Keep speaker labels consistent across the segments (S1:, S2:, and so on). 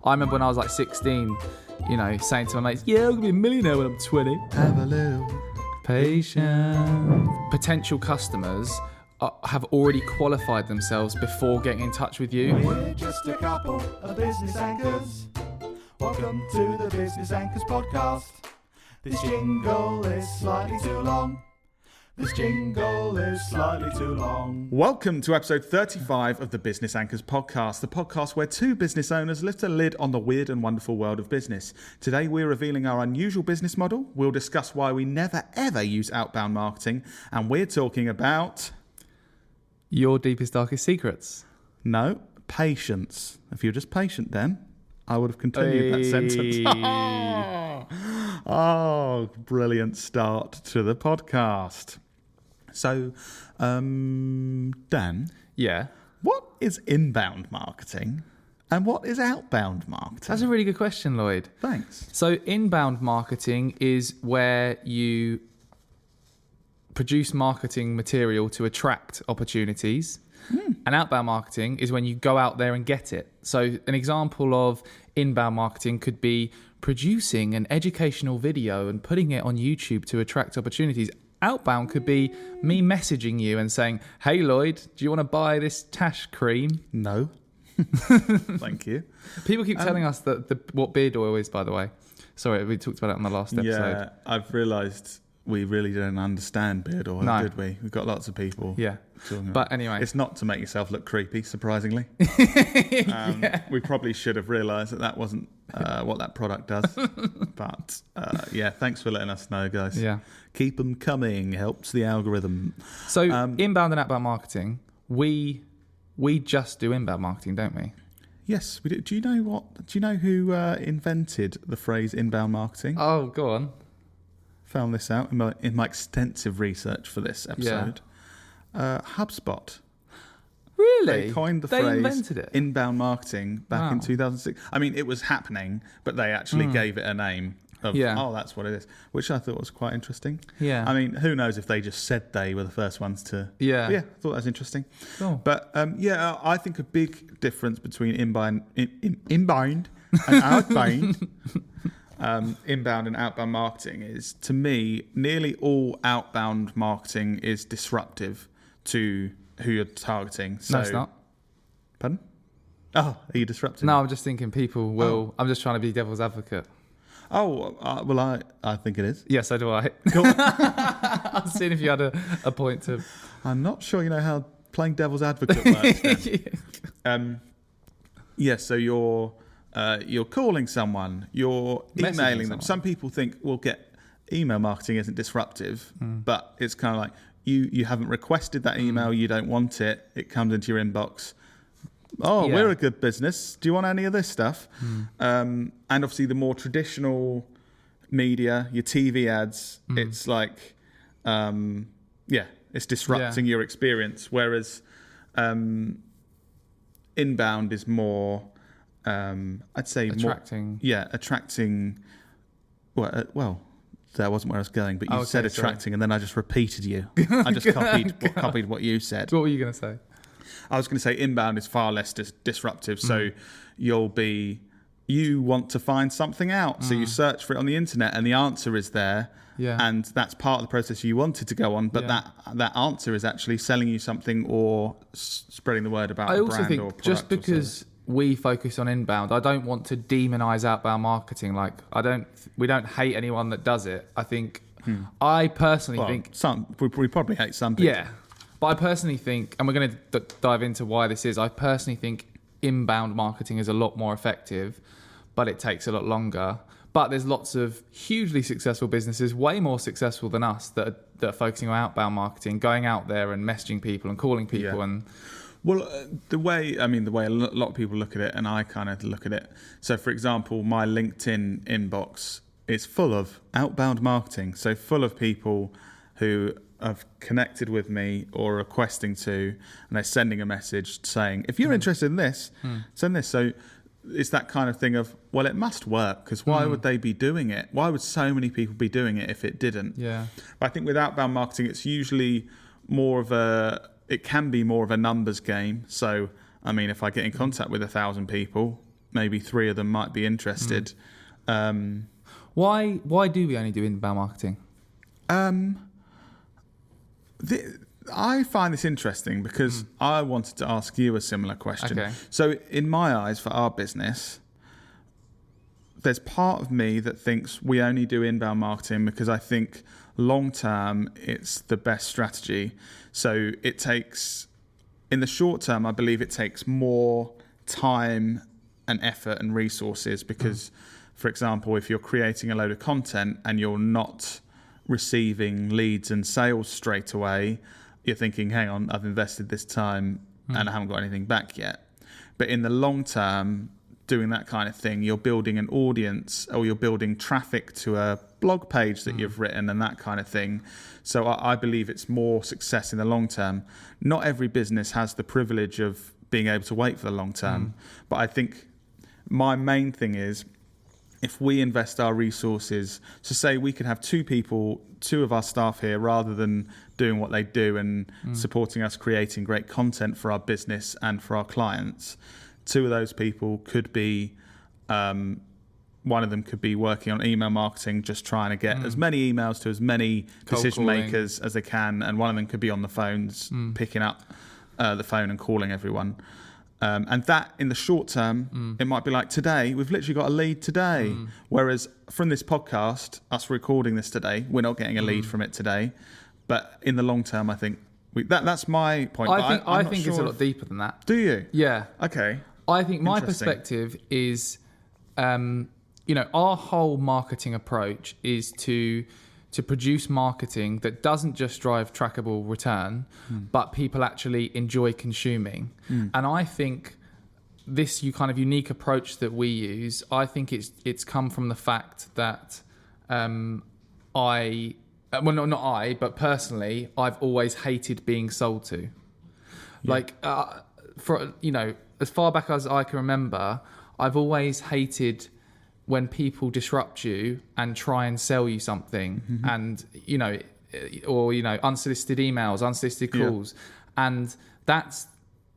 S1: I remember when I was like 16, saying to my mates, yeah, I'm going to be a millionaire when I'm 20.
S2: Have a little
S1: Patience. Potential customers have already qualified themselves before getting in touch with you.
S3: We're just a couple of business anchors. Welcome to the Business Anchors podcast. This jingle is slightly too long.
S2: Welcome to episode 35 of the Business Anchors podcast, the podcast where two business owners lift a lid on the weird and wonderful world of business. Today we're revealing our unusual business model, we'll discuss why we never ever use outbound marketing, and we're talking about...
S1: Your deepest, darkest secrets.
S2: No, patience. If you're just patient then, I would have continued that sentence. Oh, brilliant start to the podcast. So, Dan.
S1: Yeah.
S2: What is inbound marketing and what is outbound marketing?
S1: That's a really good question, Lloyd.
S2: Thanks.
S1: So inbound marketing is where you produce marketing material to attract opportunities. And outbound marketing is when you go out there and get it. So an example of inbound marketing could be producing an educational video and putting it on YouTube to attract opportunities. Outbound could be me messaging you and saying, hey, Lloyd, do you want to buy this Tash cream?
S2: No. Thank you.
S1: People keep telling us that what beard oil is, by the way. Sorry, we talked about it on the last episode.
S2: Yeah, I've realised we really didn't understand beard oil, did we? We've got lots of people.
S1: Yeah. But anyway.
S2: It's not to make yourself look creepy, surprisingly. We probably should have realised that wasn't what that product does. But yeah, thanks for letting us know, guys.
S1: Yeah.
S2: Keep them coming. Helps the algorithm.
S1: So inbound and outbound marketing, we just do inbound marketing, don't we?
S2: Yes, we do. Do you know who invented the phrase inbound marketing?
S1: Oh, go on.
S2: Found this out in my extensive research for this episode. HubSpot.
S1: Really?
S2: They coined the
S1: They
S2: phrase
S1: invented it?
S2: inbound marketing back in 2006. I mean, it was happening, but they actually gave it a name of, that's what it is, which I thought was quite interesting.
S1: Yeah.
S2: I mean, who knows if they just said they were the first ones to...
S1: Yeah.
S2: But yeah, I thought that was interesting.
S1: Cool.
S2: But I think a big difference between inbound and outbound... inbound and outbound marketing is, to me, nearly all outbound marketing is disruptive to who you're targeting. So,
S1: No, it's not.
S2: Pardon? Oh, are you disrupting?
S1: No, I'm just thinking people will... I'm just trying to be devil's advocate.
S2: Oh, well, I think it is.
S1: Yes, so do I.
S2: Cool.
S1: I was seeing if you had a point to...
S2: I'm not sure you know how playing devil's advocate works then. So you're calling someone, you're emailing them. Some people think, email marketing isn't disruptive, but it's kind of like you haven't requested that email, you don't want it, it comes into your inbox. Oh, we're a good business. Do you want any of this stuff? And obviously the more traditional media, your TV ads, it's like, it's disrupting your experience. Whereas inbound is more... I'd say
S1: attracting.
S2: Attracting. Well, that wasn't where I was going, but you said attracting, and then I just repeated you. I just copied what you said.
S1: What were you going to say?
S2: I was going to say inbound is far less disruptive. So you want to find something out, so you search for it on the internet, and the answer is there. Yeah. And that's part of the process you wanted to go on, but that answer is actually selling you something or spreading the word about a brand or product. I also think
S1: just because we focus on inbound, I don't want to demonize outbound marketing. Like, we don't hate anyone that does it. I think, I personally think...
S2: we probably hate some people.
S1: Yeah. But I personally think, and we're going to dive into why this is, I personally think inbound marketing is a lot more effective, but it takes a lot longer. But there's lots of hugely successful businesses, way more successful than us, that are focusing on outbound marketing, going out there and messaging people and calling people and...
S2: Well, the way a lot of people look at it, and I kind of look at it. So, for example, my LinkedIn inbox is full of outbound marketing. So full of people who have connected with me or requesting to, and they're sending a message saying, if you're interested in this, send this. So it's that kind of thing of, well, it must work, because why would they be doing it? Why would so many people be doing it if it didn't?
S1: Yeah.
S2: But I think with outbound marketing, it's usually it can be more of a numbers game. So, I mean, if I get in contact with 1,000 people, maybe 3 of them might be interested.
S1: Why do we only do inbound marketing?
S2: I find this interesting because I wanted to ask you a similar question.
S1: Okay.
S2: So in my eyes, for our business, there's part of me that thinks we only do inbound marketing because I think long term it's the best strategy. So it takes, in the short term, I believe it takes more time and effort and resources because, for example, if you're creating a load of content and you're not receiving leads and sales straight away, you're thinking, hang on, I've invested this time and I haven't got anything back yet. But in the long term, doing that kind of thing, you're building an audience or you're building traffic to a blog page that you've written and that kind of thing. So I believe it's more success in the long term. Not every business has the privilege of being able to wait for the long term. But I think my main thing is, if we invest our resources, so say we could have 2 of our staff here, rather than doing what they do and supporting us creating great content for our business and for our clients, 2 of those people could be, one of them could be working on email marketing, just trying to get as many emails to as many decision makers as they can, and one of them could be on the phones, picking up the phone and calling everyone. And that, in the short term, it might be like today, we've literally got a lead today. Whereas from this podcast, us recording this today, we're not getting a lead from it today. But in the long term, I think that's my point.
S1: I think it's a lot deeper than that.
S2: Do you?
S1: Yeah.
S2: Okay.
S1: I think my
S2: Interesting.
S1: perspective is, our whole marketing approach is to produce marketing that doesn't just drive trackable return, but people actually enjoy consuming. And I think this unique approach that we use, I think it's come from the fact that but personally, I've always hated being sold to. As far back as I can remember, I've always hated when people disrupt you and try and sell you something, and unsolicited emails, unsolicited calls, and that's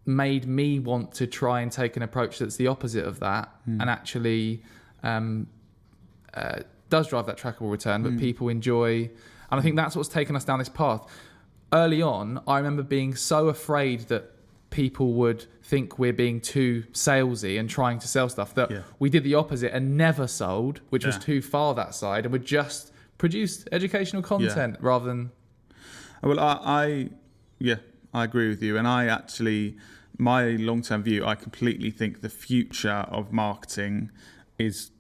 S1: made me want to try and take an approach that's the opposite of that, and actually does drive that trackable return, but people enjoy. And I think that's what's taken us down this path. Early on, I remember being so afraid that people would think we're being too salesy and trying to sell stuff that we did the opposite and never sold, which was too far that side, and we just produced educational content rather than...
S2: Well, I agree with you. And I actually, my long-term view, I completely think the future of marketing is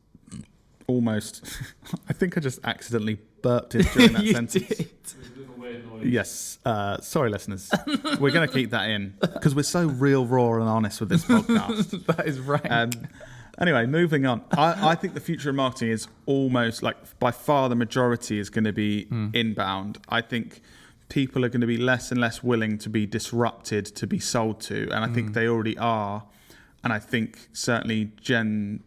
S2: almost... I think I just accidentally burped it during that sentence.
S1: Did.
S2: Yes. Sorry, listeners. We're going to keep that in because we're so real, raw and honest with this podcast.
S1: That is right.
S2: Anyway, moving on. I think the future of marketing is almost like by far the majority is going to be inbound. I think people are going to be less and less willing to be disrupted, to be sold to. And I think they already are. And I think certainly Gen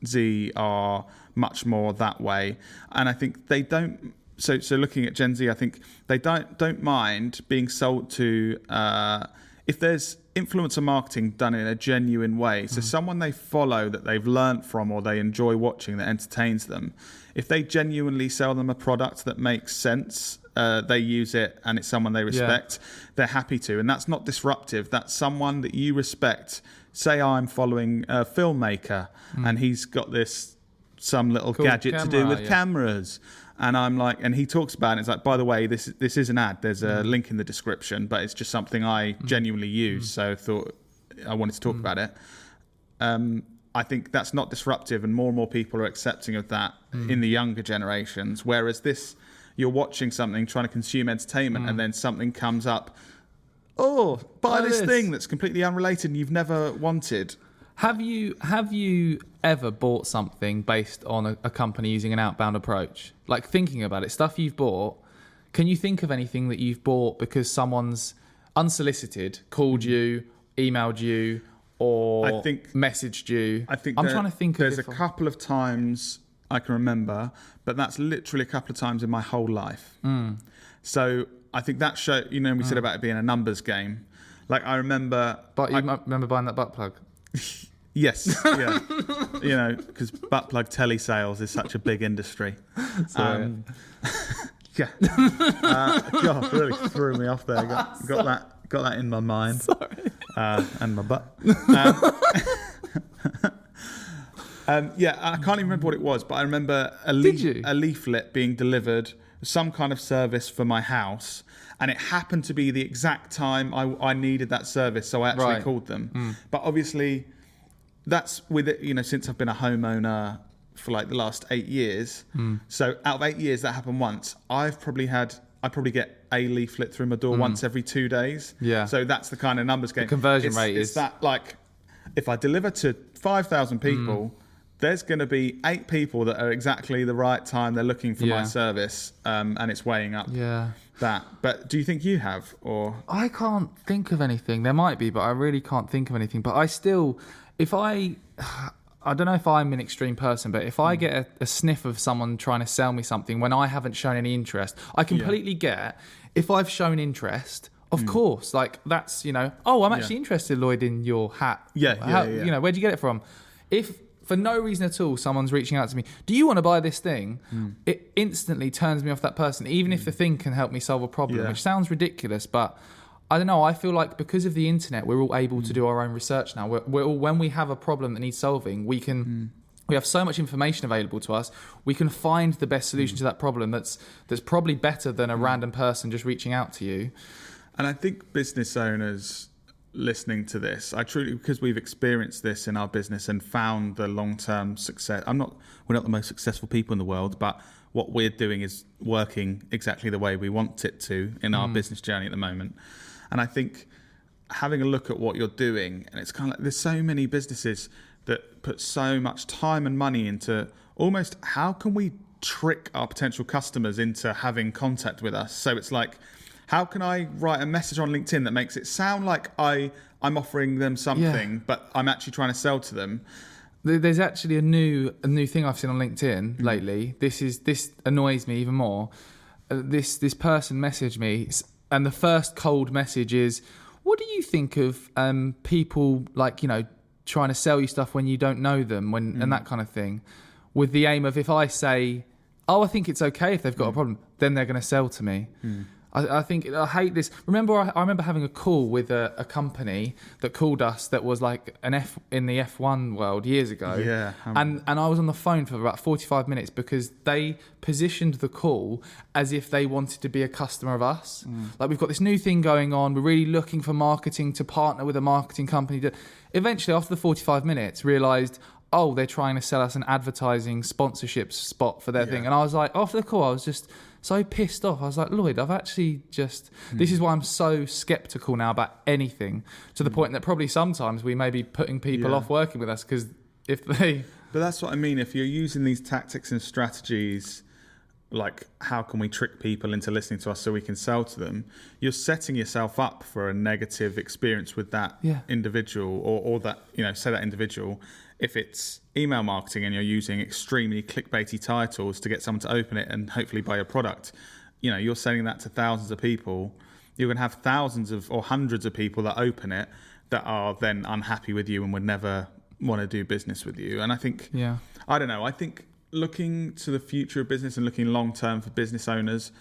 S2: Z are much more that way. And I think they don't... So looking at Gen Z, I think they don't mind being sold to if there's influencer marketing done in a genuine way. So someone they follow that they've learnt from or they enjoy watching that entertains them. If they genuinely sell them a product that makes sense, they use it and it's someone they respect, they're happy to. And that's not disruptive. That's someone that you respect. Say I'm following a filmmaker and he's got some little cool gadget to do with cameras. And I'm like, and he talks about it. It's like, by the way, this is an ad. There's a link in the description, but it's just something I genuinely use. So I thought I wanted to talk about it. I think that's not disruptive, and more people are accepting of that in the younger generations. Whereas you're watching something, trying to consume entertainment, and then something comes up. Oh, buy this thing that's completely unrelated and you've never wanted.
S1: Have you ever bought something based on a company using an outbound approach? Like thinking about it, stuff you've bought. Can you think of anything that you've bought because someone's unsolicited called you, emailed you, or messaged you?
S2: I think
S1: I'm trying to think.
S2: There's a couple of times I can remember, but that's literally a couple of times in my whole life. So I think that show. We said about it being a numbers game. Like I remember.
S1: But you remember buying that butt plug?
S2: Yes, yeah. Because butt plug telesales is such a big industry. Yeah. God, really threw me off there. Got that in my mind.
S1: Sorry.
S2: And my butt. Yeah, I can't even remember what it was, but I remember a leaflet being delivered, some kind of service for my house, and it happened to be the exact time I needed that service, so I actually called them. But obviously, that's with it, since I've been a homeowner for like the last 8 years. So out of 8 years, that happened once. I probably get a leaflet through my door once every 2 days.
S1: Yeah.
S2: So that's the kind of numbers game.
S1: The conversion rate
S2: is
S1: is
S2: that, like, if I deliver to 5,000 people, there's going to be 8 people that are exactly the right time. They're looking for my service, and it's weighing up that. But do you think you have, or?
S1: I can't think of anything. There might be, but I really can't think of anything. But I still, I don't know if I'm an extreme person, but if I get a sniff of someone trying to sell me something when I haven't shown any interest, I completely get if I've shown interest. Of course, like that's, I'm actually interested, Lloyd, in your hat.
S2: Yeah.
S1: Where'd you get it from? If for no reason at all, someone's reaching out to me, do you want to buy this thing? It instantly turns me off that person, even if the thing can help me solve a problem, which sounds ridiculous, but I don't know. I feel like because of the internet, we're all able to do our own research now. We're all, when we have a problem that needs solving, we can. We have so much information available to us. We can find the best solution to that problem. That's probably better than a random person just reaching out to you.
S2: And I think business owners listening to this, because we've experienced this in our business and found the long-term success. We're not the most successful people in the world, but what we're doing is working exactly the way we want it to in our business journey at the moment. And I think having a look at what you're doing, and it's kind of like there's so many businesses that put so much time and money into almost how can we trick our potential customers into having contact with us. So it's like, how can I write a message on LinkedIn that makes it sound like I'm offering them something, but I'm actually trying to sell to them?
S1: There's actually a new thing I've seen on LinkedIn lately. This annoys me even more. This person messaged me, and the first cold message is, "What do you think of people trying to sell you stuff when you don't know them, and that kind of thing?" With the aim of, if I say, "Oh, I think it's okay if they've got a problem," then they're going to sell to me. I think I hate this. I remember having a call with a company that called us that was like in the F1 world years ago.
S2: Yeah.
S1: And I was on the phone for about 45 minutes because they positioned the call as if they wanted to be a customer of us. Like, we've got this new thing going on. We're really looking for marketing to partner with a marketing company. Eventually, after the 45 minutes, realised, oh, they're trying to sell us an advertising sponsorship spot for their thing. And I was like, after the call, I was just so pissed off. I was like, Lloyd, I've actually just... This is why I'm so sceptical now about anything, to the point that probably sometimes we may be putting people off working with us because if they...
S2: But that's what I mean. If you're using these tactics and strategies, like how can we trick people into listening to us so we can sell to them, you're setting yourself up for a negative experience with that individual or that, say that individual. If it's email marketing and you're using extremely clickbaity titles to get someone to open it and hopefully buy your product, you're selling that to thousands of people. You're going to have thousands or hundreds of people that open it that are then unhappy with you and would never want to do business with you. And I think, I don't know, I think looking to the future of business and looking long term for business owners,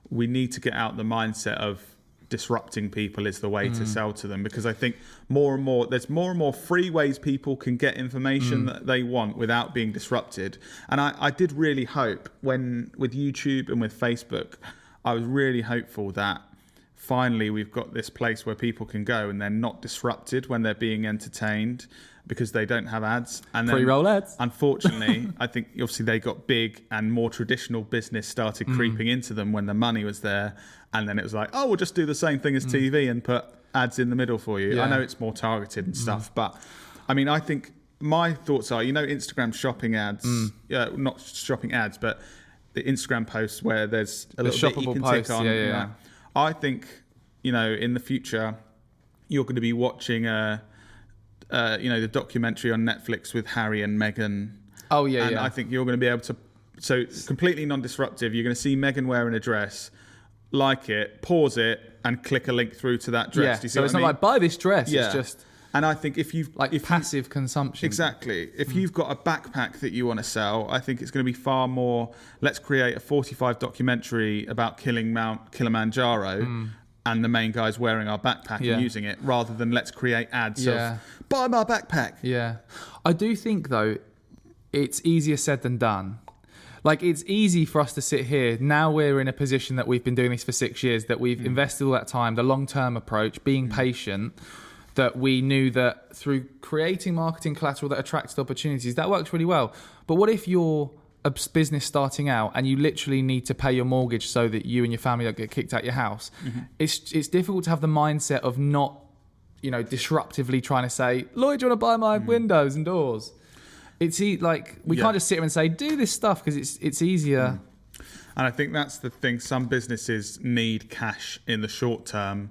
S2: we need to get out the mindset of disrupting people is the way to sell to them, because I think there's more and more free ways people can get information that they want without being disrupted. And I did really hope with YouTube and with Facebook, I was really hopeful that finally we've got this place where people can go and they're not disrupted when they're being entertained because they don't have ads. And then,
S1: pre-roll ads.
S2: Unfortunately, I think obviously they got big and more traditional business started creeping into them when the money was there. And then it was like, oh, we'll just do the same thing as TV and put ads in the middle for you. I know it's more targeted and stuff, but I mean, I think my thoughts are, Instagram shopping ads, not shopping ads, but the Instagram posts where there's a little bit you can tick on. I think, in the future, you're going to be watching the documentary on Netflix with Harry and Meghan.
S1: Oh, yeah,
S2: and I think you're going to be able to, so completely non-disruptive. You're going to see Meghan wearing a dress, like it, pause it, and click a link through to that dress.
S1: Yeah,
S2: Do you see
S1: so
S2: what
S1: it's
S2: I
S1: not
S2: mean?
S1: like, buy this dress.
S2: Yeah.
S1: It's just...
S2: And I think if
S1: passive consumption.
S2: Exactly. If you've got a backpack that you want to sell, I think it's going to be far more, let's create a 45 documentary about killing Mount Kilimanjaro and the main guy's wearing our backpack and using it, rather than let's create ads of, buy my backpack.
S1: Yeah. I do think, though, it's easier said than done. Like, it's easy for us to sit here. Now we're in a position that we've been doing this for 6 years, that we've invested all that time, the long-term approach, being patient, that we knew that through creating marketing collateral that attracts opportunities, that works really well. But what if you're a business starting out and you literally need to pay your mortgage so that you and your family don't get kicked out your house? It's difficult to have the mindset of not, disruptively trying to say, Lloyd, do you want to buy my windows and doors? It's like, we can't just sit here and say, do this stuff, because it's easier.
S2: And I think that's the thing. Some businesses need cash in the short term,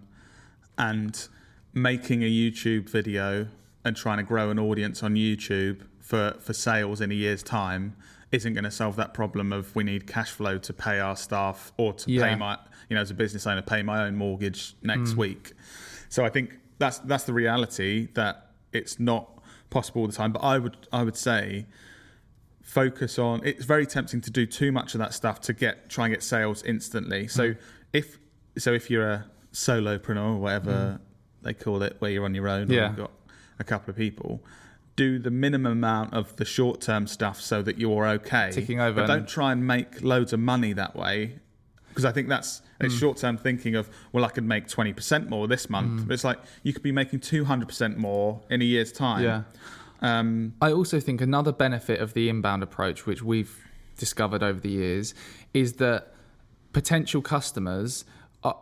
S2: and making a YouTube video and trying to grow an audience on YouTube for sales in a year's time isn't going to solve that problem of we need cash flow to pay our staff, or to pay my, as a business owner, pay my own mortgage next week. So I think that's the reality, that it's not possible all the time. But I would say focus on, it's very tempting to do too much of that stuff to try and get sales instantly. So if you're a solopreneur, or whatever they call it, where you're on your own, or you've got a couple of people, do the minimum amount of the short-term stuff so that you're okay.
S1: Ticking over.
S2: But don't try and make loads of money that way, because I think that's it's short-term thinking of, well, I could make 20% more this month. But it's like, you could be making 200% more in a year's time.
S1: Yeah. I also think another benefit of the inbound approach, which we've discovered over the years, is that potential customers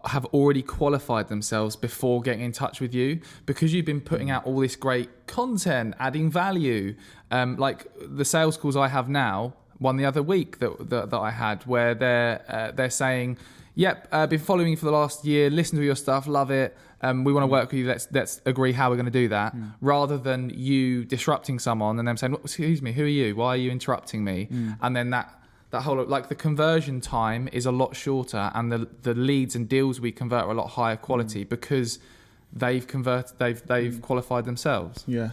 S1: have already qualified themselves before getting in touch with you, because you've been putting out all this great content, adding value. Like the sales calls I have now, one the other week that I had, where they're saying, yep, been following you for the last year, listen to your stuff, love it, we want to work with you, let's agree how we're going to do that, rather than you disrupting someone and them saying, excuse me, who are you, why are you interrupting me? And then that whole, like, the conversion time is a lot shorter, and the leads and deals we convert are a lot higher quality, because they've qualified themselves.
S2: Yeah.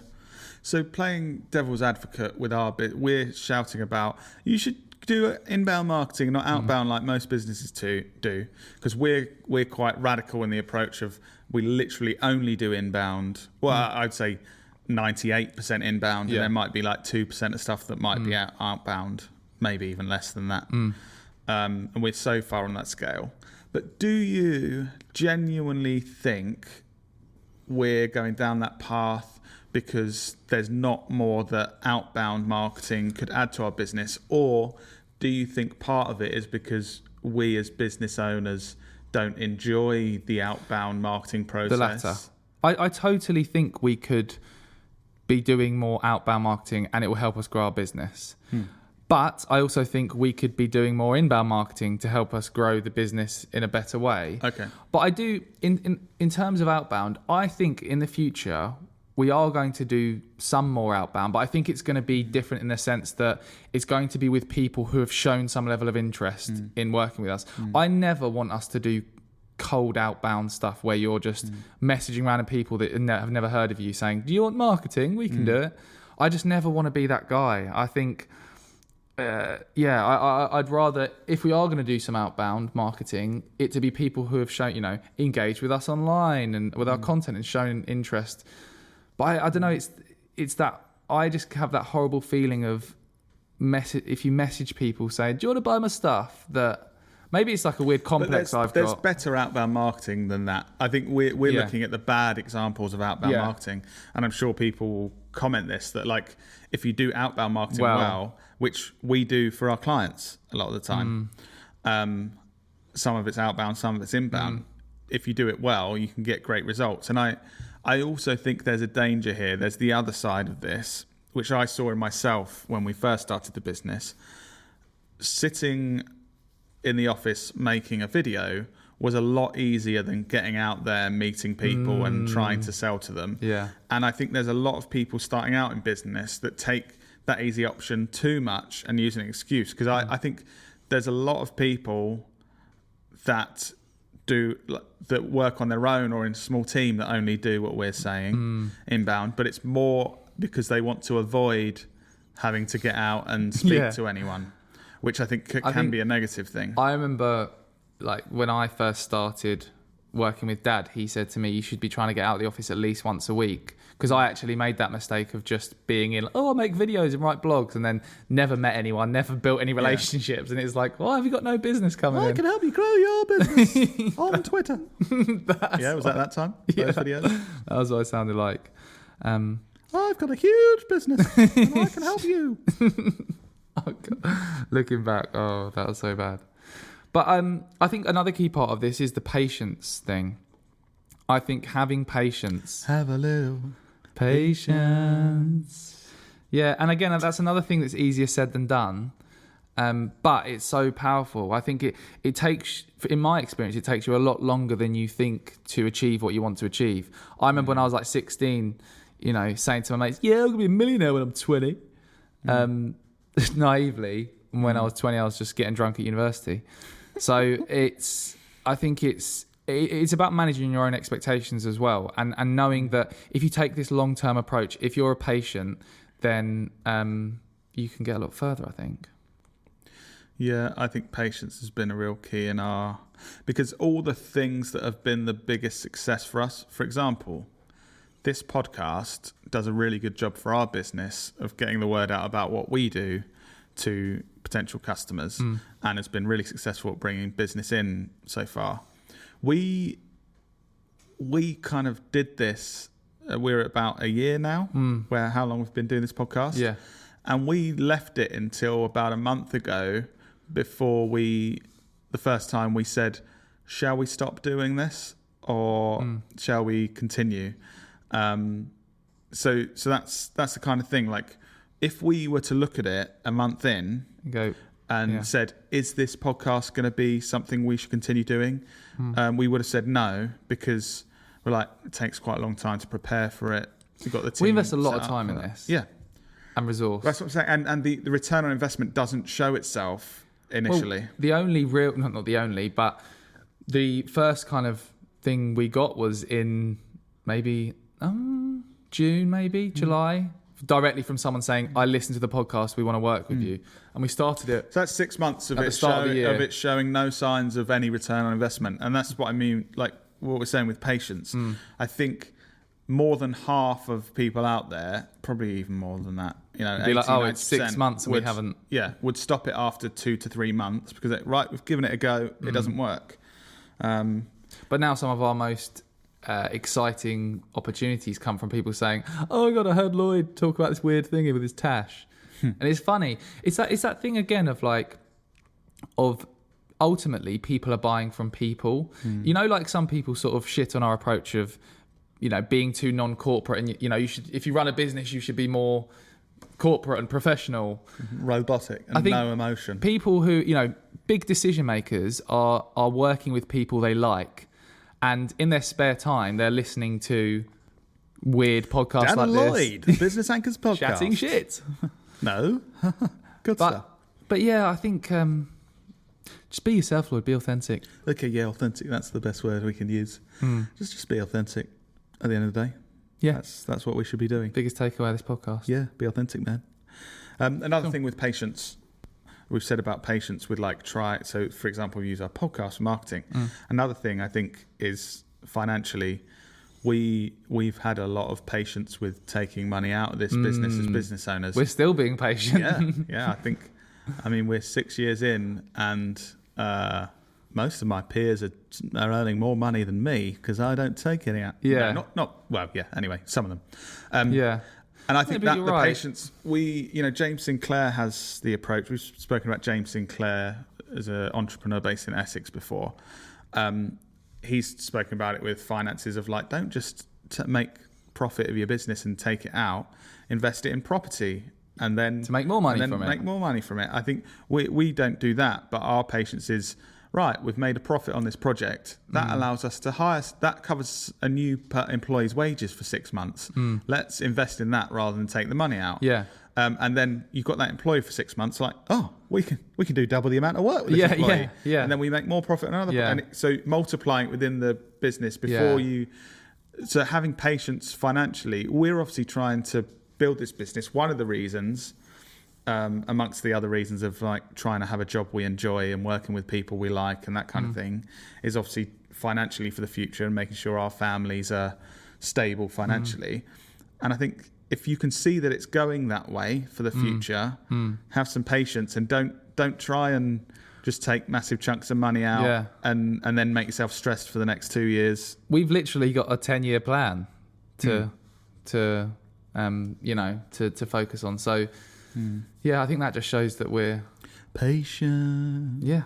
S2: So playing devil's advocate with our bit, we're shouting about, you should do inbound marketing, not outbound like most businesses do, because we're quite radical in the approach of, we literally only do inbound. Well, I'd say 98% inbound, and there might be like 2% of stuff that might be outbound, maybe even less than that. And we're so far on that scale. But do you genuinely think we're going down that path because there's not more that outbound marketing could add to our business? Or do you think part of it is because we as business owners don't enjoy the outbound marketing process?
S1: The latter. I totally think we could be doing more outbound marketing and it will help us grow our business. But I also think we could be doing more inbound marketing to help us grow the business in a better way.
S2: Okay.
S1: But I do, in terms of outbound, I think in the future we are going to do some more outbound, but I think it's going to be different in the sense that it's going to be with people who have shown some level of interest in working with us. I never want us to do cold outbound stuff where you're just messaging random people that have never heard of you saying, do you want marketing? We can do it. I just never want to be that guy. I think, I'd rather, if we are going to do some outbound marketing, it to be people who have shown, engaged with us online and with our content and shown interest. But I don't know, it's that, I just have that horrible feeling of if you message people saying, do you want to buy my stuff? That maybe it's like a weird complex I've got.
S2: There's better outbound marketing than that. I think we're looking at the bad examples of outbound marketing, and I'm sure people will comment this, that like, if you do outbound marketing well, which we do for our clients a lot of the time, some of it's outbound, some of it's inbound. If you do it well, you can get great results. And I also think there's a danger here. There's the other side of this, which I saw in myself when we first started the business. Sitting in the office making a video was a lot easier than getting out there, meeting people and trying to sell to them.
S1: Yeah.
S2: And I think there's a lot of people starting out in business that take that easy option too much and use an excuse. Because I think there's a lot of people that that work on their own or in a small team that only do what we're saying inbound, but it's more because they want to avoid having to get out and speak to anyone, which I think can be a negative thing.
S1: I remember, like, when I first started working with Dad, he said to me, you should be trying to get out of the office at least once a week. Because I actually made that mistake of just being in, I make videos and write blogs, and then never met anyone, never built any relationships. And it's like, have you got no business coming in?
S2: I can help you grow your business on Twitter. Was that time? Those videos?
S1: That was what it sounded like.
S2: I've got a huge business and I can help you.
S1: Oh, God. Looking back, that was so bad. But I think another key part of this is the patience thing. I think having patience.
S2: Have a little
S1: patience. Yeah, and again, that's another thing that's easier said than done. But it's so powerful. I think it takes, in my experience, it takes you a lot longer than you think to achieve what you want to achieve. I remember when I was like 16, saying to my mates, I'm going to be a millionaire when I'm 20. Naively, when I was 20, I was just getting drunk at university. So I think it's about managing your own expectations as well, and knowing that if you take this long-term approach, if you're a patient, then you can get a lot further, I think.
S2: Yeah, I think patience has been a real key because all the things that have been the biggest success for us, for example, this podcast does a really good job for our business of getting the word out about what we do to potential customers, and it's been really successful at bringing business in so far. We kind of did this. We're at about a year now, how long we've been doing this podcast.
S1: Yeah.
S2: And we left it until about a month ago before the first time we said, shall we stop doing this or shall we continue? So that's the kind of thing. Like, if we were to look at it a month in said, is this podcast going to be something we should continue doing? We would have said no, because we're like, it takes quite a long time to prepare for it. We've got the team.
S1: We invest a lot of time in this.
S2: Yeah.
S1: And resource.
S2: That's what I'm saying. And the return on investment doesn't show itself initially.
S1: Well, the only real, not the only, but the first kind of thing we got was in maybe June, July, directly from someone saying, I listened to the podcast, we want to work with you. And we started it.
S2: So that's 6 months of it showing no signs of any return on investment. And that's what I mean, like what we're saying with patience. I think more than half of people out there, probably even more than that,
S1: be like, it's 6 months and we haven't.
S2: Yeah, would stop it after 2 to 3 months because, we've given it a go, it doesn't work.
S1: But now some of our most exciting opportunities come from people saying, oh my God, I heard Lloyd talk about this weird thing with his Tash. And it's funny. It's that thing again of ultimately people are buying from people. Like some people sort of shit on our approach of, being too non-corporate, and you should, if you run a business, you should be more corporate and professional,
S2: robotic, and no emotion.
S1: People who, big decision makers are working with people they like, and in their spare time they're listening to weird podcasts
S2: Dan
S1: like
S2: Lloyd,
S1: this,
S2: Business Anchors podcast,
S1: chatting shit.
S2: No, good stuff.
S1: But yeah, I think just be yourself, Lloyd. Be authentic.
S2: Okay, yeah, authentic. That's the best word we can use. Just be authentic. At the end of the day,
S1: yeah,
S2: that's what we should be doing.
S1: Biggest takeaway of this podcast.
S2: Yeah, be authentic, man. Another thing with patience, we've said about patience with so for example, we use our podcast for marketing. Another thing I think is financially, we've had a lot of patience with taking money out of this business as business owners.
S1: We're still being patient.
S2: Yeah. I mean, we're 6 years in, and most of my peers are earning more money than me because I don't take any out.
S1: Yeah.
S2: Anyway, some of them.
S1: Yeah.
S2: And I think that the patience, James Sinclair has the approach. We've spoken about James Sinclair as an entrepreneur based in Essex before. He's spoken about it with finances of don't just make profit of your business and take it out, invest it in property. And then
S1: to make more money from it.
S2: I think we don't do that, but our patience is, right, we've made a profit on this project. That allows us to hire, that covers a new employee's wages for 6 months. Let's invest in that rather than take the money out.
S1: Yeah.
S2: And then you've got that employee for 6 months, like, oh, we can do double the amount of work with this employee.
S1: Yeah.
S2: And then we make more profit on another.
S1: Yeah.
S2: And so multiplying it within the business before you. So having patience financially, we're obviously trying to build this business. One of the reasons, amongst the other reasons of like trying to have a job we enjoy and working with people we like and that kind of thing, is obviously financially for the future and making sure our families are stable financially. And I think if you can see that it's going that way for the future, have some patience and don't try and just take massive chunks of money out and then make yourself stressed for the next 2 years.
S1: We've literally got a 10-year plan to focus on. So, I think that just shows that we're
S2: patient.
S1: Yeah.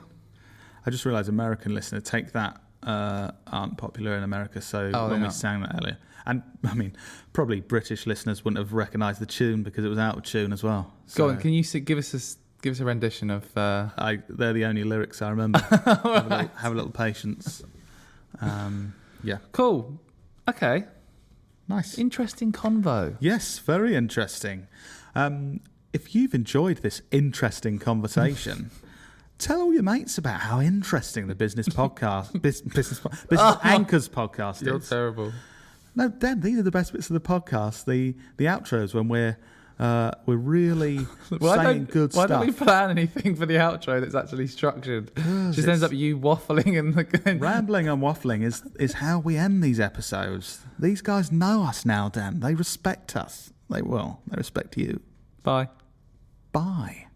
S2: I just realised American listeners take that aren't popular in America. So when we sang that earlier, and I mean, probably British listeners wouldn't have recognised the tune because it was out of tune as well. So,
S1: go on, can you give us a rendition of?
S2: They're the only lyrics I remember. Have a little patience.
S1: Cool. Okay.
S2: Nice.
S1: Interesting convo.
S2: Yes, very interesting. If you've enjoyed this interesting conversation, tell all your mates about how interesting the business podcast, business Anchors podcast is.
S1: You're terrible.
S2: No, Dan, these are the best bits of the podcast. The outros when we're really saying good stuff.
S1: Why don't we plan anything for the outro that's actually structured? Just ends up you waffling and
S2: rambling and waffling is how we end these episodes. These guys know us now, Dan. They respect us. They will. They respect you.
S1: Bye.
S2: Bye.